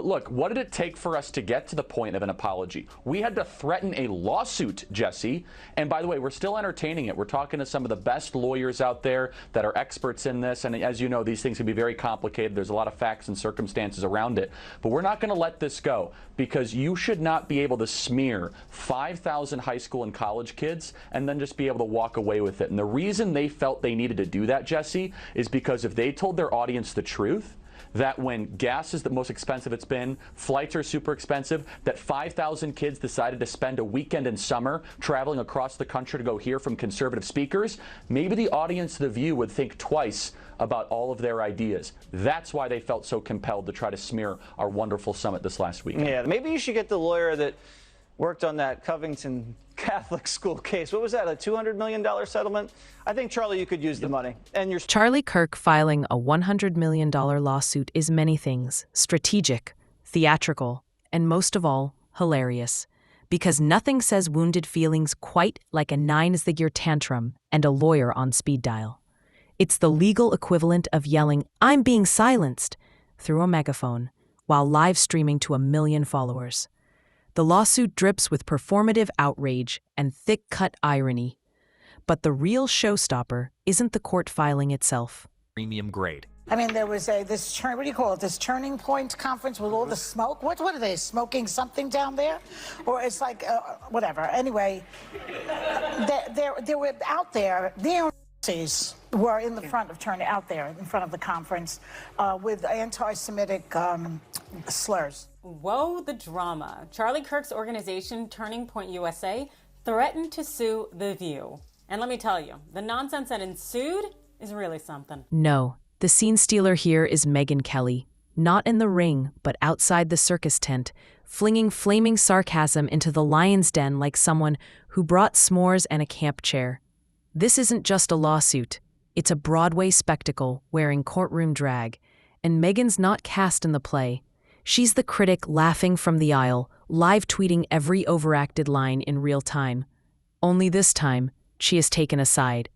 But look, what did it take for us to get to the point of an apology? We had to threaten a lawsuit, Jesse. And by the way, we're still entertaining it. We're talking to some of the best lawyers out there that are experts in this. And as you know, these things can be very complicated. There's a lot of facts and circumstances around it. But we're not going to let this go, because you should not be able to smear 5,000 high school and college kids and then just be able to walk away with it. And the reason they felt they needed to do that, Jesse, is because if they told their audience the truth, that when gas is the most expensive it's been, flights are super expensive, that 5,000 kids decided to spend a weekend in summer traveling across the country to go hear from conservative speakers, maybe the audience of The View would think twice about all of their ideas. That's why they felt so compelled to try to smear our wonderful summit this last weekend. Yeah, maybe you should get the lawyer that worked on that Covington Catholic school case. What was that, a $200 million settlement? I think, Charlie, you could use the money. And Charlie Kirk filing a $100 million lawsuit is many things: strategic, theatrical, and most of all, hilarious. Because nothing says wounded feelings quite like a 9-figure tantrum and a lawyer on speed dial. It's the legal equivalent of yelling, "I'm being silenced," through a megaphone while live streaming to 1 million followers. The lawsuit drips with performative outrage and thick-cut irony. But the real showstopper isn't the court filing itself. Premium grade. I mean, there was what do you call it, this Turning Point conference with all the smoke? What are they, smoking something down there? Or it's like, whatever. Anyway, they were out there, neo-Nazis were in the front of out there in front of the conference with anti-Semitic slurs. Whoa, the drama. Charlie Kirk's organization, Turning Point USA, threatened to sue The View. And let me tell you, the nonsense that ensued is really something. No, the scene stealer here is Megyn Kelly, not in the ring, but outside the circus tent, flinging flaming sarcasm into the lion's den like someone who brought s'mores and a camp chair. This isn't just a lawsuit. It's a Broadway spectacle wearing courtroom drag, and Megyn's not cast in the play. She's the critic laughing from the aisle, live tweeting every overacted line in real time. Only this time, she is taken aside,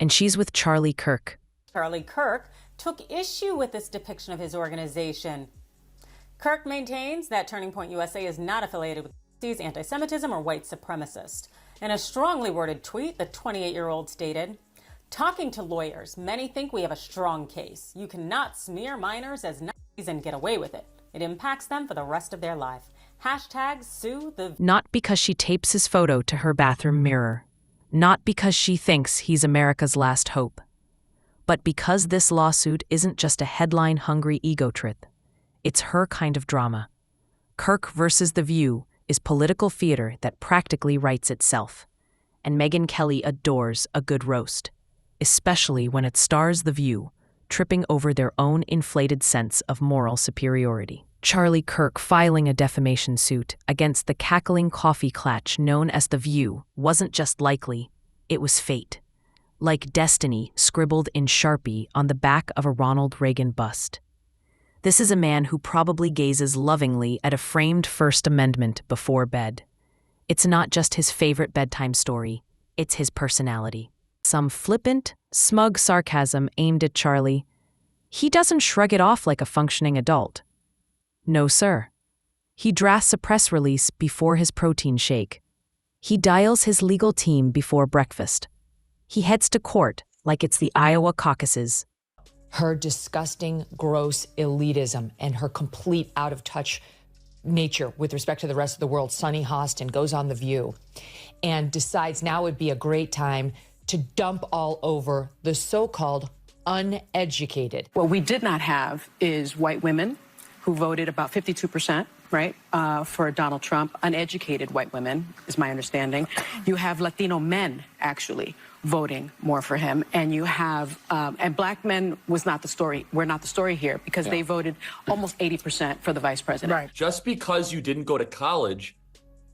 and she's with Charlie Kirk. Charlie Kirk took issue with this depiction of his organization. Kirk maintains that Turning Point USA is not affiliated with Nazis, anti-Semitism, or white supremacist. In a strongly worded tweet, the 28-year-old stated, "Talking to lawyers, many think we have a strong case. You cannot smear minors as Nazis and get away with it. It impacts them for the rest of their life. Hashtag sue the..." Not because she tapes his photo to her bathroom mirror. Not because she thinks he's America's last hope. But because this lawsuit isn't just a headline-hungry ego trip. It's her kind of drama. Kirk versus The View is political theater that practically writes itself. And Megyn Kelly adores a good roast, especially when it stars The View, tripping over their own inflated sense of moral superiority. Charlie Kirk filing a defamation suit against the cackling coffee clatch known as The View wasn't just likely, it was fate. Like destiny scribbled in Sharpie on the back of a Ronald Reagan bust. This is a man who probably gazes lovingly at a framed First Amendment before bed. It's not just his favorite bedtime story, it's his personality. Some flippant, smug sarcasm aimed at Charlie. He doesn't shrug it off like a functioning adult. No, sir. He drafts a press release before his protein shake. He dials his legal team before breakfast. He heads to court like it's the Iowa caucuses. Her disgusting, gross elitism and her complete out-of-touch nature with respect to the rest of the world. Sonny Hostin goes on The View and decides now would be a great time to dump all over the so-called uneducated. What we did not have is white women who voted about 52%, right, for Donald Trump. Uneducated white women, is my understanding. You have Latino men, actually, voting more for him. And you have, and black men was not the story. We're not the story here because they voted almost 80% for the vice president. Right. Just because you didn't go to college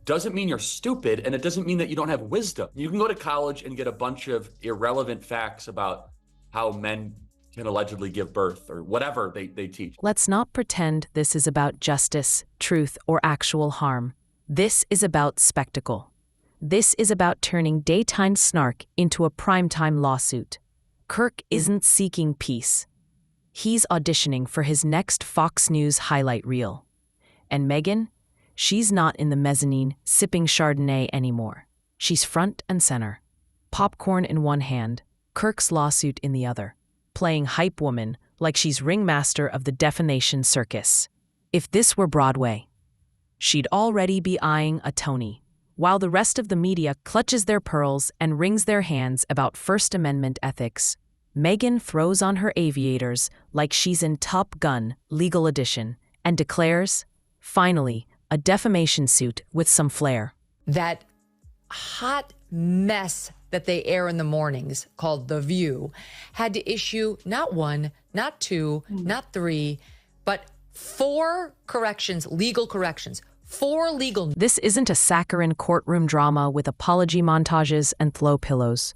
doesn't mean you're stupid, and it doesn't mean that you don't have wisdom. You can go to college and get a bunch of irrelevant facts about how men can allegedly give birth or whatever they teach. Let's not pretend this is about justice, truth, or actual harm. This is about spectacle. This is about turning daytime snark into a primetime lawsuit. Kirk isn't seeking peace. He's auditioning for his next Fox News highlight reel. And Megyn? She's not in the mezzanine sipping Chardonnay anymore. She's front and center. Popcorn in one hand, Kirk's lawsuit in the other, playing hype woman like she's ringmaster of the Defamation circus. If this were Broadway, she'd already be eyeing a Tony, while the rest of the media clutches their pearls and wrings their hands about First Amendment ethics. Megyn throws on her aviators like she's in Top Gun Legal Edition and declares, finally, a defamation suit with some flair. That hot mess that they air in the mornings, called The View, had to issue not one, not two, not three, but 4 corrections, legal corrections. 4 legal. This isn't a saccharine courtroom drama with apology montages and throw pillows.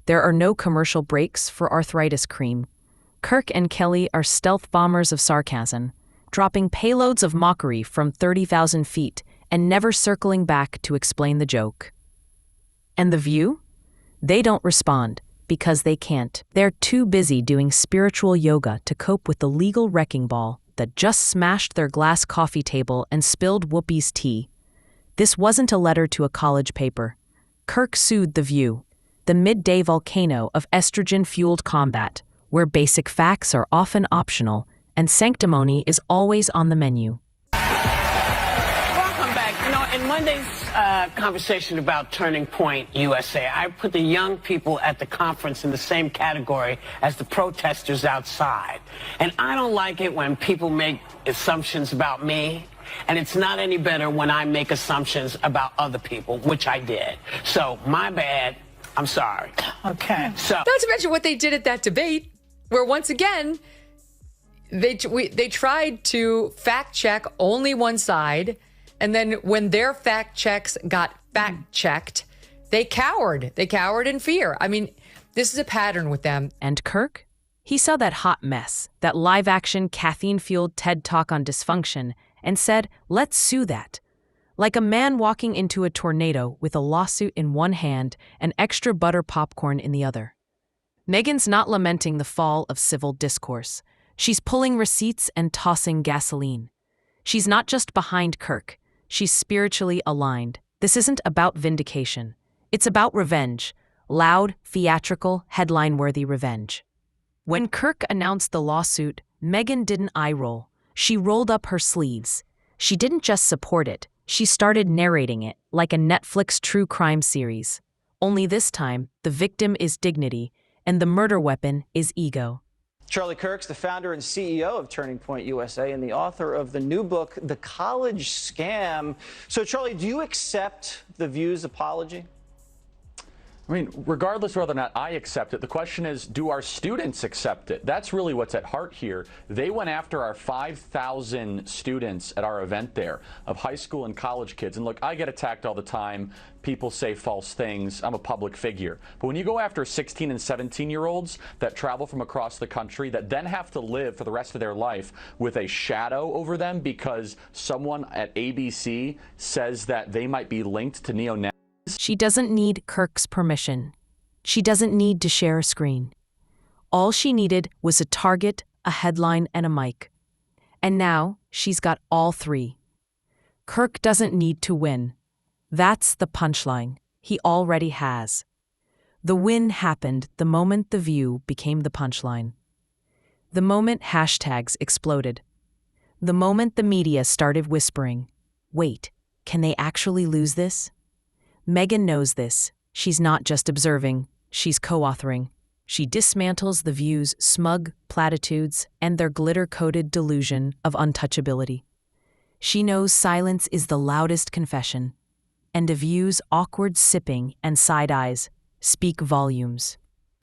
There are no commercial breaks for arthritis cream. Kirk and Kelly are stealth bombers of sarcasm, dropping payloads of mockery from 30,000 feet and never circling back to explain the joke. And The View? They don't respond because they can't. They're too busy doing spiritual yoga to cope with the legal wrecking ball that just smashed their glass coffee table and spilled Whoopi's tea. This wasn't a letter to a college paper. Kirk sued The View, the midday volcano of estrogen-fueled combat, where basic facts are often optional and sanctimony is always on the menu. Welcome back. You know, in Monday's conversation about Turning Point USA, I put the young people at the conference in the same category as the protesters outside. And I don't like it when people make assumptions about me. And it's not any better when I make assumptions about other people, which I did. So, my bad. I'm sorry. Okay. So, Not to mention what they did at that debate, where once again, they tried to fact check only one side, and then when their fact checks got fact checked, they cowered. They cowered in fear. I mean, this is a pattern with them. And Kirk? He saw that hot mess, that live-action caffeine-fueled TED Talk on dysfunction, and said, let's sue that. Like a man walking into a tornado with a lawsuit in one hand and extra butter popcorn in the other. Megyn's not lamenting the fall of civil discourse. She's pulling receipts and tossing gasoline. She's not just behind Kirk. She's spiritually aligned. This isn't about vindication. It's about revenge. Loud, theatrical, headline-worthy revenge. When Kirk announced the lawsuit, Megyn didn't eye-roll. She rolled up her sleeves. She didn't just support it. She started narrating it, like a Netflix true crime series. Only this time, the victim is dignity, and the murder weapon is ego. Charlie Kirk's the founder and CEO of Turning Point USA and the author of the new book, The College Scam. So, Charlie, do you accept The View's apology? I mean, regardless of whether or not I accept it, the question is, do our students accept it? That's really what's at heart here. They went after our 5,000 students at our event there of high school and college kids. And look, I get attacked all the time. People say false things. I'm a public figure. But when you go after 16 and 17-year-olds that travel from across the country that then have to live for the rest of their life with a shadow over them because someone at ABC says that they might be linked to neo-Nazis, She doesn't need Kirk's permission. She doesn't need to share a screen. All she needed was a target, a headline, and a mic. And now she's got all 3. Kirk doesn't need to win. That's the punchline. He already has. The win happened the moment The View became the punchline. The moment hashtags exploded. The moment the media started whispering, wait, can they actually lose this? Megyn knows this. She's not just observing, she's co-authoring. She dismantles The View's smug platitudes and their glitter-coated delusion of untouchability. She knows silence is the loudest confession, and The View's awkward sipping and side eyes speak volumes.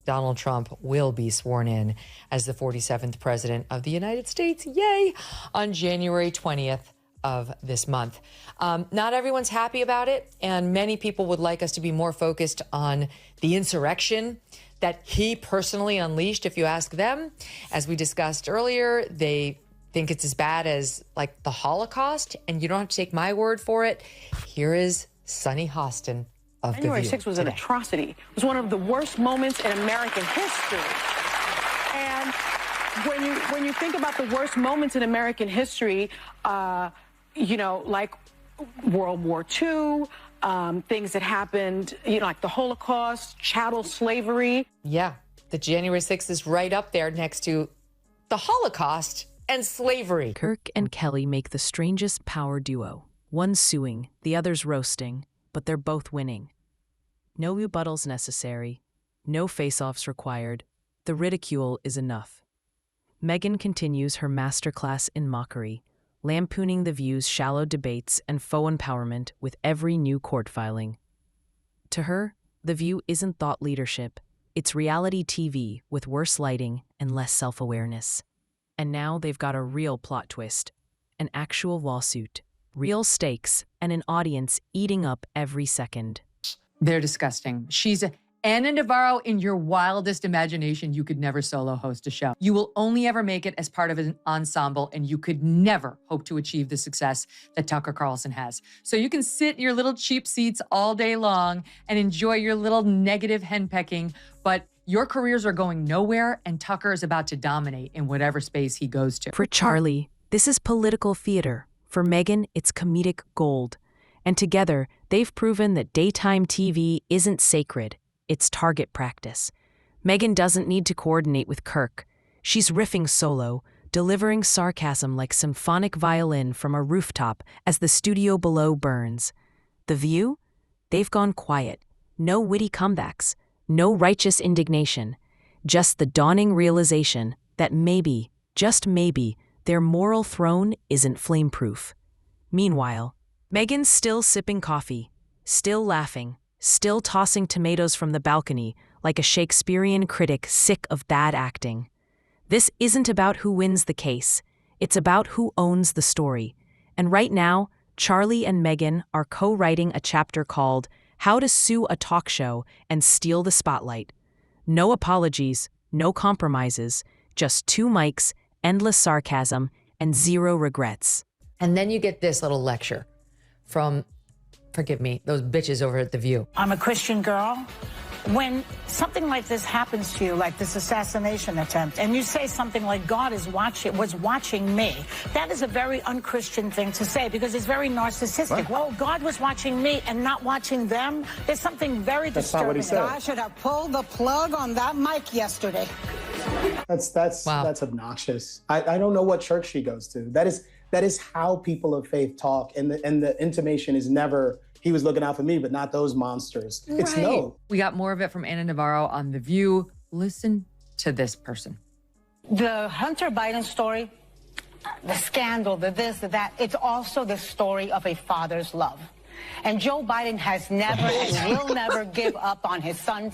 Donald Trump will be sworn in as the 47th president of the United States, yay, on January 20th. Of this month. Not everyone's happy about it, and many people would like us to be more focused on the insurrection that he personally unleashed. If you ask them, as we discussed earlier, they think it's as bad as like the Holocaust, and you don't have to take my word for it. Here is Sunny Hostin of January The View 6th was today. an atrocity. It was one of the worst moments in American history. And when you think about the worst moments in American history, you know, like World War II, things that happened, you know, like the Holocaust, chattel slavery. Yeah, the January 6th is right up there next to the Holocaust and slavery. Kirk and Kelly make the strangest power duo. One suing, the other's roasting, but they're both winning. No rebuttals necessary, no face-offs required. The ridicule is enough. Megyn continues her masterclass in mockery, lampooning The View's shallow debates and faux empowerment with every new court filing. To her, The View isn't thought leadership, it's reality TV with worse lighting and less self-awareness. And now they've got a real plot twist, an actual lawsuit, real stakes, and an audience eating up every second. They're disgusting. She's Anna Navarro in your wildest imagination. You could never solo host a show. You will only ever make it as part of an ensemble, and you could never hope to achieve the success that Tucker Carlson has. So you can sit in your little cheap seats all day long and enjoy your little negative henpecking, but your careers are going nowhere, and Tucker is about to dominate in whatever space he goes to. For Charlie, this is political theater. For Megyn, it's comedic gold. And together, they've proven that daytime TV isn't sacred. It's target practice. Megyn doesn't need to coordinate with Kirk. She's riffing solo, delivering sarcasm like symphonic violin from a rooftop as the studio below burns. The View? They've gone quiet. No witty comebacks. No righteous indignation. Just the dawning realization that maybe, just maybe, their moral throne isn't flame-proof. Meanwhile, Megyn's still sipping coffee, still laughing, still tossing tomatoes from the balcony like a Shakespearean critic sick of bad acting. This isn't about who wins the case. It's about who owns the story. And right now, Charlie and Megyn are co-writing a chapter called How to Sue a Talk Show and Steal the Spotlight. No apologies, no compromises, just 2 mics, endless sarcasm, and 0 regrets. And then you get this little lecture from, forgive me, those bitches over at The View. I'm a Christian girl. When something like this happens to you, like this assassination attempt, and you say something like God was watching me, that is a very unchristian thing to say because it's very narcissistic. What? Well, God was watching me and not watching them. There's something very disturbing. Not what he said. I should have pulled the plug on that mic yesterday. That's obnoxious. I don't know what church she goes to. That is how people of faith talk, and the intimation is never, he was looking out for me, but not those monsters. Right. It's no. We got more of it from Anna Navarro on The View. Listen to this person. The Hunter Biden story, the scandal, the this, the that, it's also the story of a father's love. And Joe Biden has never and will never give up on his son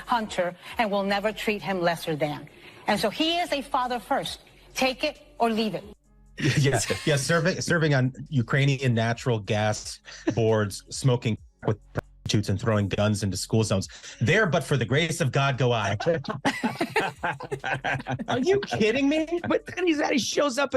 Hunter, and will never treat him lesser than. And so he is a father first. Take it or leave it. Yes, serving on Ukrainian natural gas boards, smoking with prostitutes and throwing guns into school zones. There, but for the grace of God, go I. Are you kidding me? But he shows up at